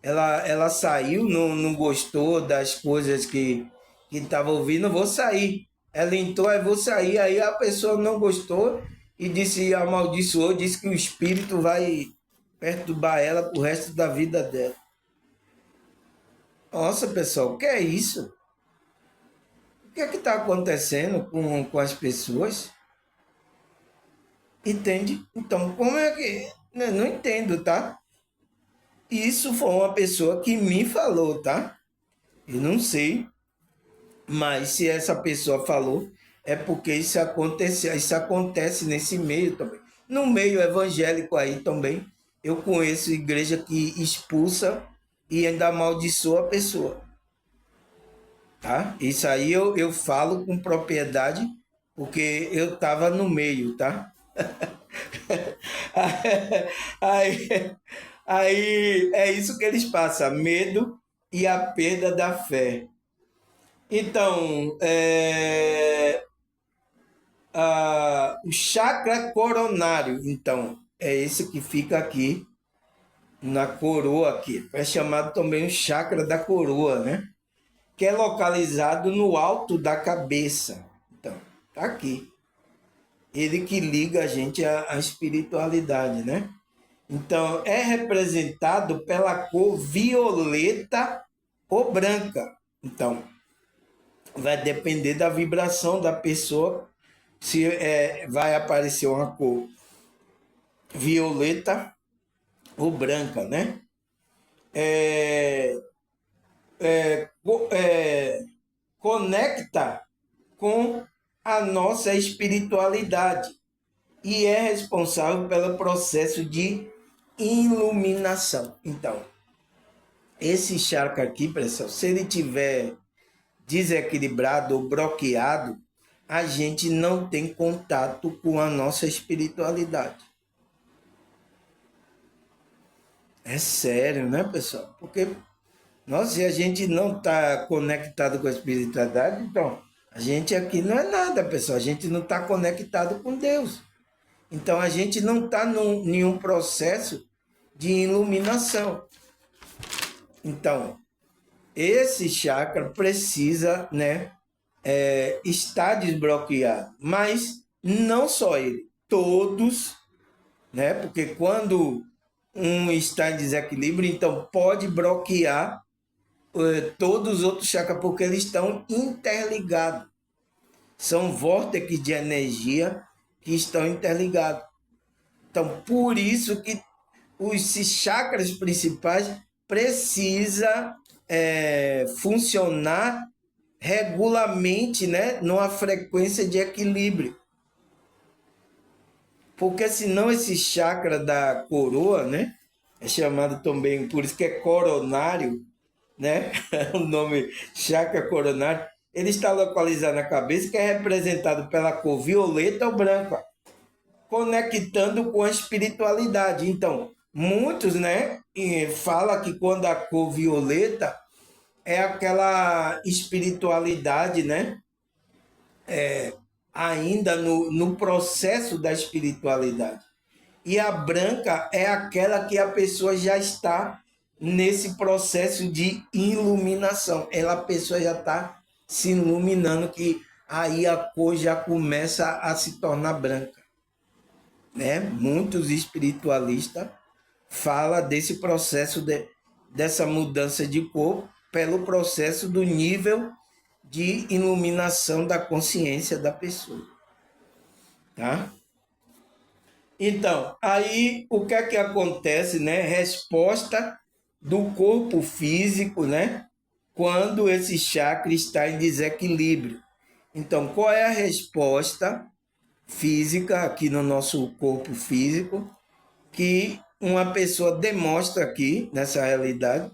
Ela saiu, não gostou das coisas que estava ouvindo, vou sair. Ela entrou, aí vou sair. Aí a pessoa não gostou e disse, amaldiçoou, disse que o espírito vai perturbar ela pro resto da vida dela. Nossa, pessoal, o que é isso? O que é que está acontecendo com as pessoas? Entende? Então, como é que... Não entendo, tá? Isso foi uma pessoa que me falou, tá? Eu não sei. Mas se essa pessoa falou, é porque isso acontece nesse meio também. No meio evangélico aí também, eu conheço igreja que expulsa e ainda amaldiçoa a pessoa. Tá? Isso aí eu falo com propriedade, porque eu estava no meio, tá? aí, aí é isso que eles passam, medo e a perda da fé. Então, o chakra coronário, então, é esse que fica aqui na coroa aqui. É chamado também o chakra da coroa, né? Que é localizado no alto da cabeça. Então, tá aqui. Ele que liga a gente à espiritualidade, né? Então, é representado pela cor violeta ou branca. Então, vai depender da vibração da pessoa, se vai aparecer uma cor violeta ou branca, né? Conecta com a nossa espiritualidade e é responsável pelo processo de iluminação. Então, esse chakra aqui, pessoal, se ele tiver desequilibrado ou bloqueado, a gente não tem contato com a nossa espiritualidade. É sério, né, pessoal? Porque, nossa, se a gente não está conectado com a espiritualidade, então, a gente aqui não é nada, pessoal. A gente não está conectado com Deus. Então a gente não está em nenhum processo de iluminação. Então, esse chakra precisa, né, estar desbloqueado. Mas não só ele, todos, né? Porque quando um está em desequilíbrio, então pode bloquear todos os outros chakras, porque eles estão interligados. São vórtices de energia que estão interligados. Então, por isso que os chakras principais precisam funcionar regularmente, né, numa frequência de equilíbrio. Porque senão esse chakra da coroa, né, é chamado também, por isso que é coronário, né, o nome chakra coronário, ele está localizado na cabeça, que é representado pela cor violeta ou branca, conectando com a espiritualidade. Então, muitos, né, falam que quando a cor violeta é aquela espiritualidade, né, ainda no processo da espiritualidade. E a branca é aquela que a pessoa já está nesse processo de iluminação. A pessoa já está se iluminando, que aí a cor já começa a se tornar branca. Né? Muitos espiritualistas falam desse processo, dessa mudança de cor, pelo processo do nível de iluminação da consciência da pessoa. Tá? Então, aí o que é que acontece, né? Resposta do corpo físico, né? Quando esse chakra está em desequilíbrio. Então, qual é a resposta física aqui no nosso corpo físico que uma pessoa demonstra aqui nessa realidade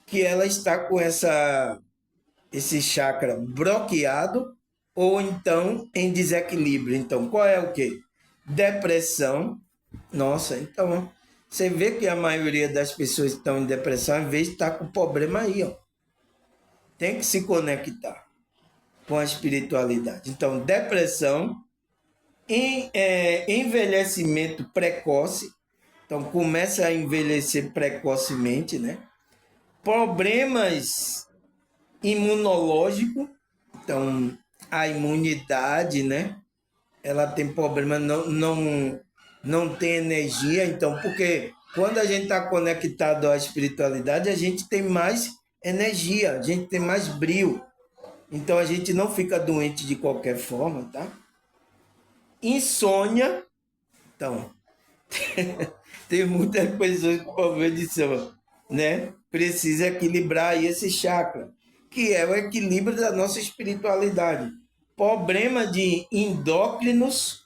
que ela está com esse chakra bloqueado ou então em desequilíbrio? Então, qual é o quê? Depressão. Nossa, então você vê que a maioria das pessoas que estão em depressão, às vezes está com problema aí, ó. Tem que se conectar com a espiritualidade. Então, depressão, envelhecimento precoce. Então, começa a envelhecer precocemente, né? Problemas imunológicos. Então, a imunidade, né? Ela tem problema, não tem energia. Então, porque quando a gente está conectado à espiritualidade, a gente tem mais energia, a gente tem mais brilho. Então, a gente não fica doente de qualquer forma, tá? Insônia. Então, tem muitas pessoas com problema de sono, né? Precisa equilibrar aí esse chakra, que é o equilíbrio da nossa espiritualidade. Problema de endócrinos,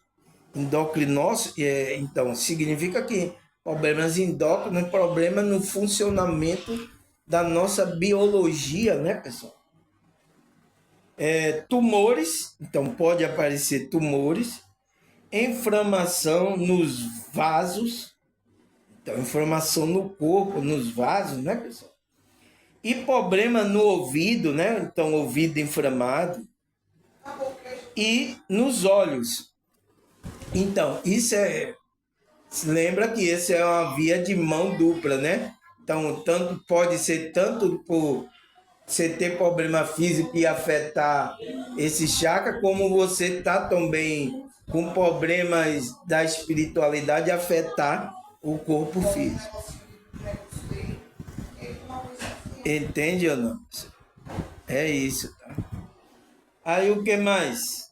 então, significa que problemas endócrinos, problema no funcionamento da nossa biologia, né, pessoal? Tumores, então pode aparecer tumores, inflamação nos vasos, então inflamação no corpo, nos vasos, né, pessoal? E problema no ouvido, né? Então, ouvido inflamado. E nos olhos. Então, isso lembra que essa é uma via de mão dupla, né? Então, pode ser tanto por você ter problema físico e afetar esse chakra, como você tá também com problemas da espiritualidade afetar o corpo físico. Entende ou não? É isso, tá? Aí o que mais?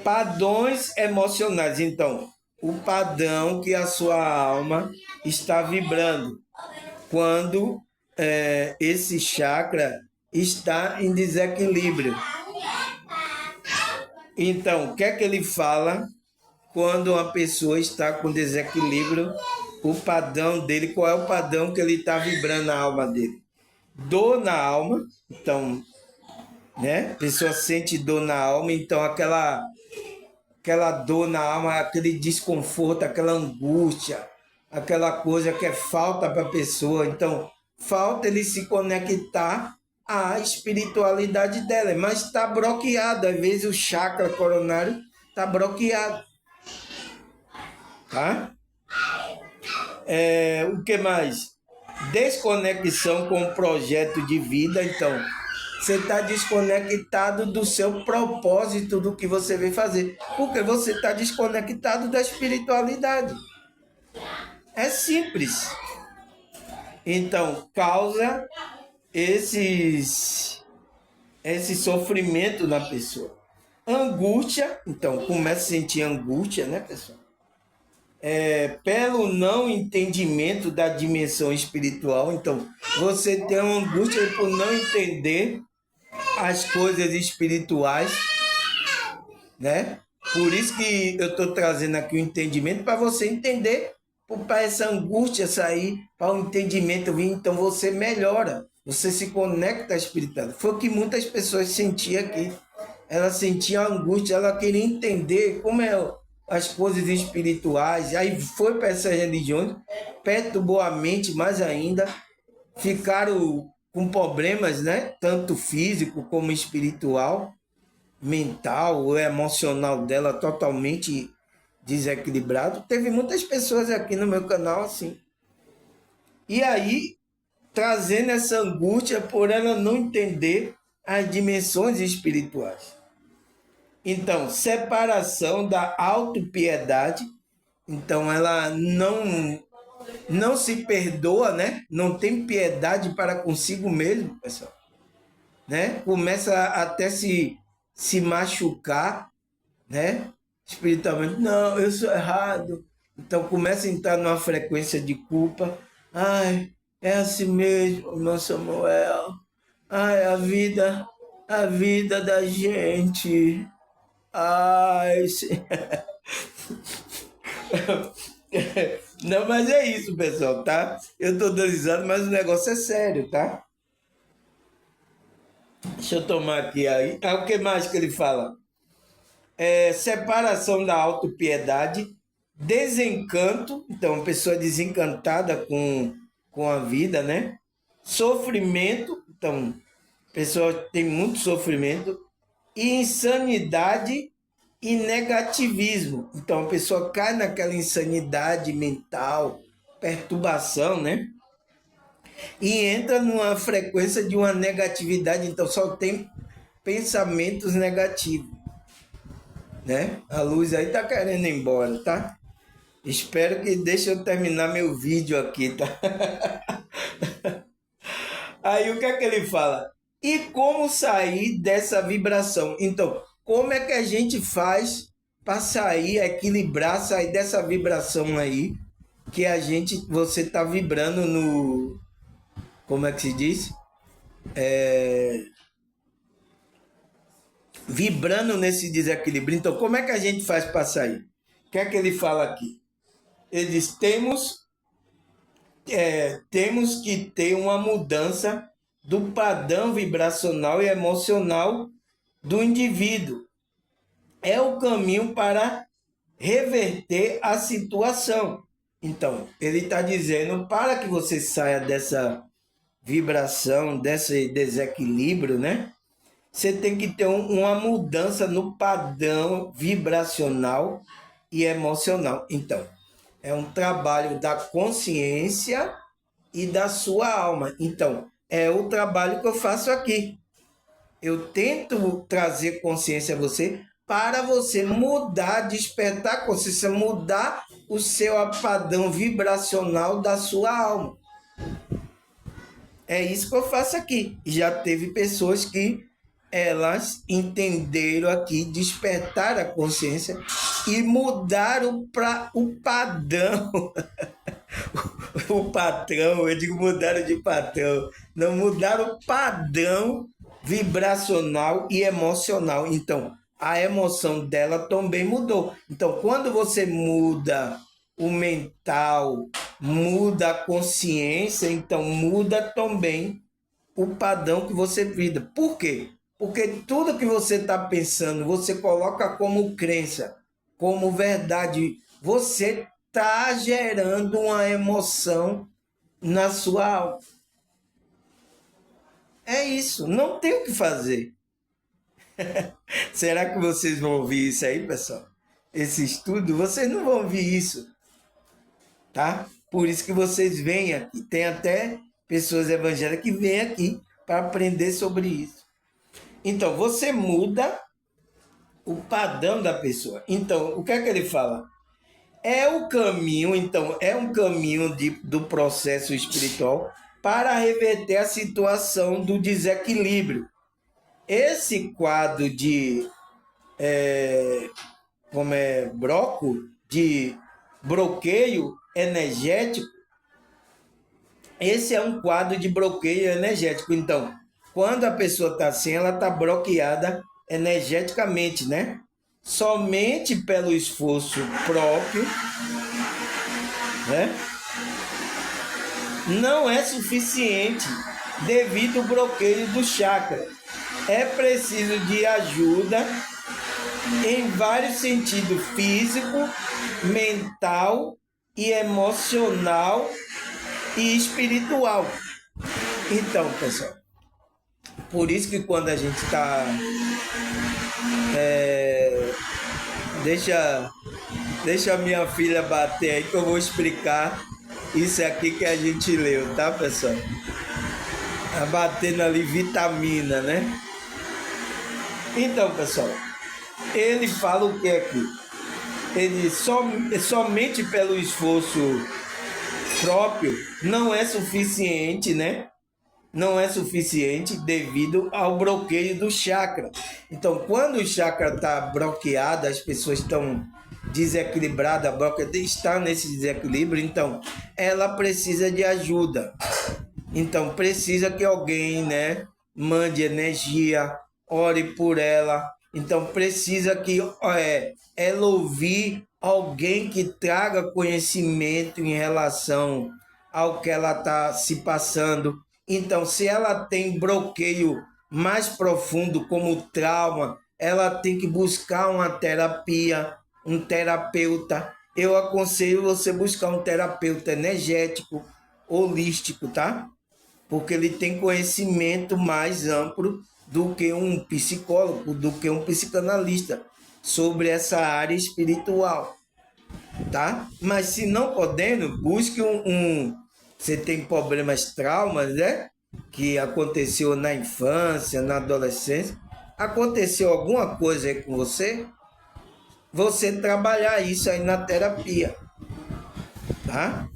Padrões emocionais. Então, o padrão que a sua alma está vibrando quando esse chakra está em desequilíbrio. Então, o que é que ele fala quando uma pessoa está com desequilíbrio? O padrão dele, qual é o padrão que ele está vibrando na alma dele? Dor na alma. Então, né? A pessoa sente dor na alma, então aquela dor na alma, aquele desconforto, aquela angústia, aquela coisa que é falta para a pessoa. Então, falta ele se conectar à espiritualidade dela, mas está bloqueado. Às vezes o chakra coronário está bloqueado. tá? O que mais? Desconexão com o projeto de vida. Então, você está desconectado do seu propósito, do que você veio fazer, porque você está desconectado da espiritualidade. É simples. Então, causa esse sofrimento na pessoa. Angústia, então, começa a sentir angústia, né, pessoal? Pelo não entendimento da dimensão espiritual. Então, você tem uma angústia por não entender as coisas espirituais, né? Por isso que eu estou trazendo aqui o entendimento, para você entender, para essa angústia sair, para o entendimento vir, então você melhora, você se conecta à espiritualidade. Foi o que muitas pessoas sentiam aqui. Ela sentia angústia, ela queria entender como é as coisas espirituais, aí foi para essas religiões, perturbou a mente mais ainda, ficaram com problemas, né? Tanto físico como espiritual, mental, o emocional dela totalmente desequilibrado. Teve muitas pessoas aqui no meu canal assim. E aí, trazendo essa angústia por ela não entender as dimensões espirituais. Então, separação da autopiedade. Então, ela não se perdoa, né? Não tem piedade para consigo mesmo, pessoal. Né? Começa até se machucar, né? Espiritualmente. Não, eu sou errado. Então, começa a entrar numa frequência de culpa. Ai, é assim mesmo, meu Samuel. Ai, a vida da gente. Ai, não, mas é isso, pessoal, tá? Eu tô dando risada, mas o negócio é sério, tá? Deixa eu tomar aqui aí. O que mais que ele fala? Separação da autopiedade, desencanto, então, pessoa desencantada com a vida, né? Sofrimento, então, pessoa tem muito sofrimento, e insanidade e negativismo. Então a pessoa cai naquela insanidade mental, perturbação, né? E entra numa frequência de uma negatividade, então só tem pensamentos negativos, né? A luz aí tá querendo ir embora, tá? Espero que deixe eu terminar meu vídeo aqui, tá? Aí o que é que ele fala? E como sair dessa vibração? Então, como é que a gente faz para sair, equilibrar, sair dessa vibração aí que você está vibrando no, como é que se diz? Vibrando nesse desequilíbrio. Então, como é que a gente faz para sair? O que é que ele fala aqui? Ele diz, temos que ter uma mudança do padrão vibracional e emocional do indivíduo. É o caminho para reverter a situação. Então, ele está dizendo, para que você saia dessa vibração, desse desequilíbrio, né? Você tem que ter uma mudança no padrão vibracional e emocional. Então, é um trabalho da consciência e da sua alma. Então, é o trabalho que eu faço aqui. Eu tento trazer consciência a você para você mudar, despertar a consciência, mudar o seu padrão vibracional da sua alma. É isso que eu faço aqui. Já teve pessoas que elas entenderam aqui, despertaram a consciência e mudaram para o padrão. O patrão, eu digo mudaram de patrão. Não, mudaram o padrão vibracional e emocional. Então, a emoção dela também mudou. Então, quando você muda o mental, muda a consciência, então muda também o padrão que você vive. Por quê? Porque tudo que você está pensando, você coloca como crença, como verdade. Você está gerando uma emoção na sua alma. É isso, não tem o que fazer. Será que vocês vão ouvir isso aí, pessoal? Esse estudo, vocês não vão ouvir isso. tá? Por isso que vocês vêm aqui. Tem até pessoas evangélicas que vêm aqui para aprender sobre isso. Então, você muda o padrão da pessoa. Então, o que é que ele fala? É o caminho, então, é um caminho do processo espiritual para reverter a situação do desequilíbrio. Esse quadro de de bloqueio energético, esse é um quadro de bloqueio energético. Então, quando a pessoa está assim, ela está bloqueada energeticamente, né? Somente pelo esforço próprio, né? Não é suficiente devido ao bloqueio do chakra. É preciso de ajuda em vários sentidos: físico, mental e emocional e espiritual. Então, pessoal, por isso que quando a gente está... Deixa a minha filha bater aí que eu vou explicar isso aqui que a gente leu, tá, pessoal? Tá batendo ali vitamina, né? Então, pessoal, ele fala o que aqui? Ele somente pelo esforço próprio não é suficiente, né? Não é suficiente devido ao bloqueio do chakra. Então, quando o chakra está bloqueado, as pessoas estão desequilibradas, está nesse desequilíbrio, então ela precisa de ajuda. Então, precisa que alguém, né, mande energia, ore por ela. Então, precisa que ela ouvir alguém que traga conhecimento em relação ao que ela está se passando. Então, se ela tem bloqueio mais profundo, como trauma, ela tem que buscar uma terapia, um terapeuta. Eu aconselho você buscar um terapeuta energético, holístico, tá? Porque ele tem conhecimento mais amplo do que um psicólogo, do que um psicanalista sobre essa área espiritual, tá? Mas se não podendo, busque você tem problemas, traumas, né? Que aconteceu na infância, na adolescência. Aconteceu alguma coisa aí com você? Você trabalhar isso aí na terapia, tá?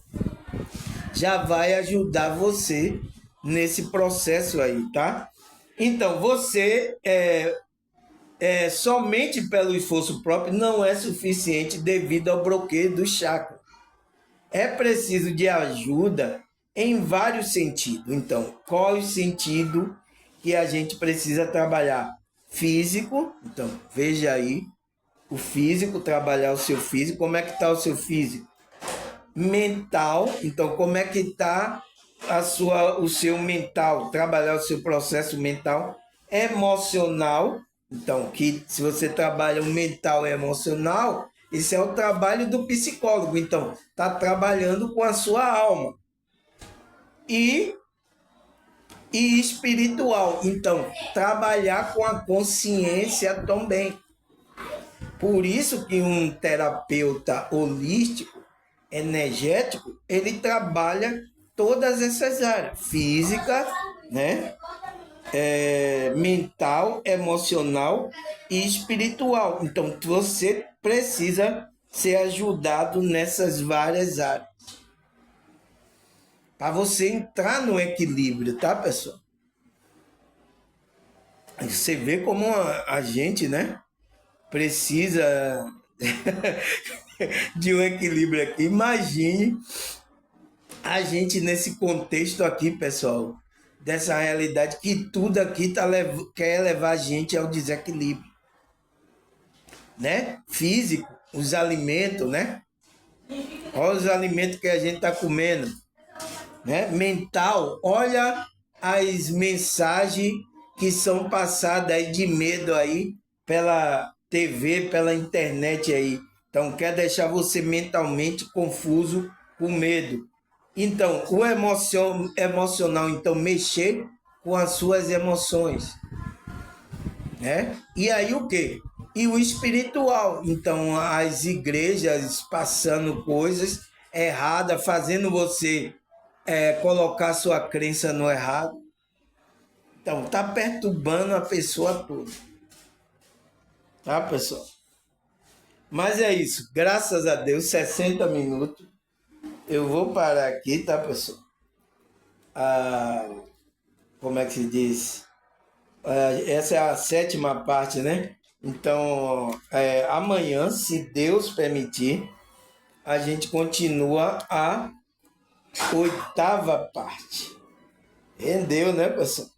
Já vai ajudar você nesse processo aí, tá? Então, você somente pelo esforço próprio não é suficiente devido ao bloqueio do chakra. É preciso de ajuda em vários sentidos. Então, qual é o sentido que a gente precisa trabalhar? Físico, então veja aí, o físico, trabalhar o seu físico. Como é que está o seu físico? Mental, então como é que está o seu mental, trabalhar o seu processo mental. Emocional, então que se você trabalha o mental e emocional, esse é o trabalho do psicólogo, então está trabalhando com a sua alma. E espiritual, então trabalhar com a consciência também. Por isso que um terapeuta holístico, energético, ele trabalha todas essas áreas: física, né? Mental, emocional e espiritual. Então você precisa ser ajudado nessas várias áreas para você entrar no equilíbrio, tá, pessoal? Você vê como a gente, né, precisa de um equilíbrio aqui. Imagine a gente nesse contexto aqui, pessoal, dessa realidade que tudo aqui quer levar a gente ao desequilíbrio, né? Físico, os alimentos, né? Olha os alimentos que a gente está comendo, né? Mental, olha as mensagens que são passadas aí de medo aí pela TV, pela internet aí. Então, quer deixar você mentalmente confuso, com medo. Então, o emocional, então, mexer com as suas emoções, né? E aí o quê? E o espiritual, então, as igrejas passando coisas errada, fazendo você colocar sua crença no errado. Então, tá perturbando a pessoa toda. Tá, pessoal? Mas é isso. Graças a Deus, 60 minutos. Eu vou parar aqui, tá, pessoal? Como é que se diz? Essa é a 7ª parte, né? Então, amanhã, se Deus permitir, a gente continua a 8ª parte. Rendeu, né, pessoal?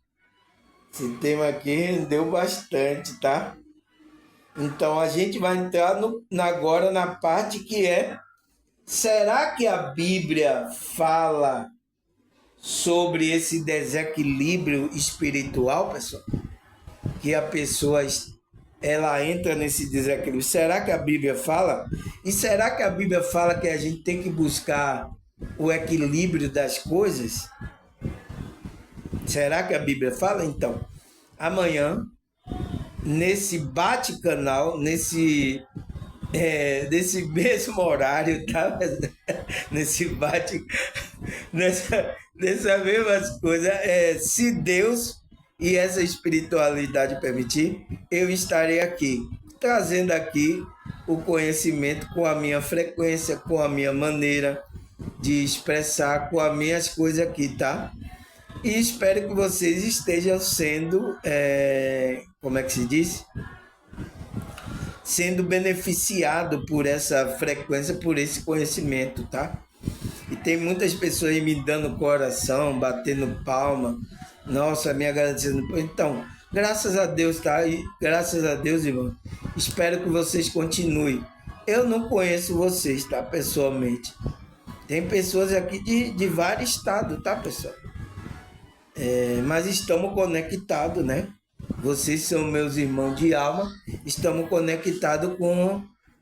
Esse tema aqui rendeu bastante, tá? Então, a gente vai entrar agora na parte que será que a Bíblia fala sobre esse desequilíbrio espiritual, pessoal? Que a pessoa ela entra nesse desequilíbrio. Será que a Bíblia fala? E será que a Bíblia fala que a gente tem que buscar o equilíbrio das coisas? Será que a Bíblia fala? Então, amanhã, nesse bate-canal, nesse mesmo horário, tá? Nesse bate, nessa mesmas coisas, se Deus e essa espiritualidade permitir, eu estarei aqui, trazendo aqui o conhecimento com a minha frequência, com a minha maneira de expressar, com as minhas coisas aqui, tá? E espero que vocês estejam sendo, como é que se diz? Sendo beneficiado por essa frequência, por esse conhecimento, tá? E tem muitas pessoas me dando coração, batendo palma, nossa, me agradecendo. Então, graças a Deus, tá? E graças a Deus, irmão. Espero que vocês continuem. Eu não conheço vocês, tá? Pessoalmente. Tem pessoas aqui de vários estados, tá, pessoal? Mas estamos conectados, né? Vocês são meus irmãos de alma, estamos conectados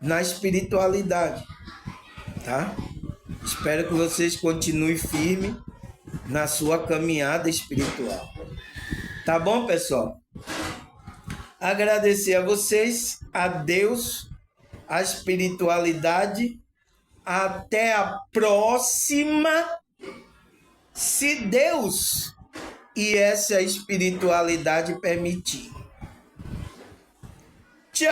na espiritualidade, tá? Espero que vocês continuem firmes na sua caminhada espiritual. Tá bom, pessoal? Agradecer a vocês, a Deus, a espiritualidade. Até a próxima, se Deus e essa espiritualidade permitir. Tchau!